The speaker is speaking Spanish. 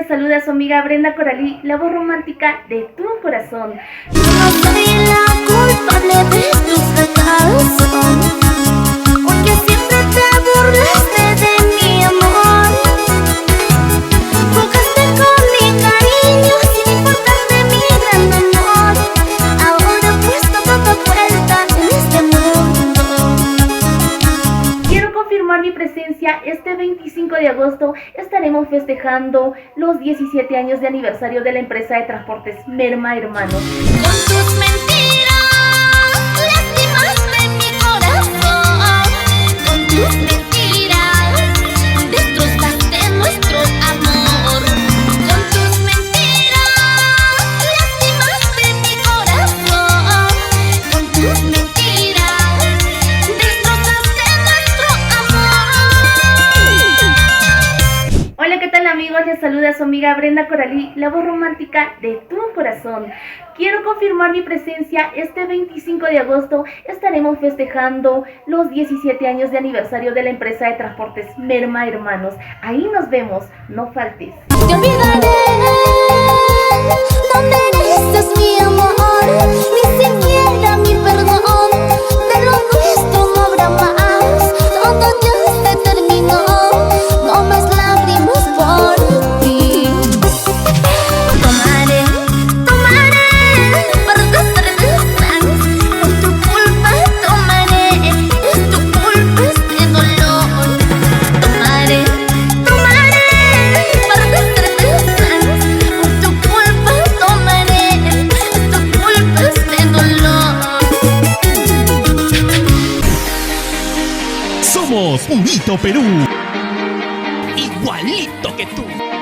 les saluda su amiga Brenda Coralí, la voz romántica de tu corazón. Yo no soy la culpable de tus fracasos, porque siempre te burlaste de mi amor. Jugaste con mi cariño sin importarte mi gran amor. Ahora pues todo da vuelta en este mundo. Quiero confirmar mi presencia. Este 25 de agosto estaremos festejando los 17 años de aniversario de la empresa de transportes Merma Hermanos. Con tus mentiras lastimaste mi corazón. Con tus mentiras destrozaste nuestro amor. Con tus mentiras lastimaste mi corazón. Con tus mentiras destrozaste nuestro amor. Hola, ¿qué tal amigos? Les saluda su amiga Brenda Coralí, la voz romántica de tu corazón. Quiero confirmar mi presencia. Este 25 de agosto estaremos festejando los 17 años de aniversario de la empresa de transportes Merma Hermanos. Ahí nos vemos, no faltes. Te olvidaré, no mereces mi amor, ni siquiera mi perdón. De lo nuestro no habrá más, todo ya se terminó. No más lágrimas por ti. Tomaré para destrozar. Por tu culpa tomaré, es tu culpa este dolor. Tomaré para destrozar. Por tu culpa tomaré, es tu culpa este dolor. Somos Purito Perú, igualito que tú.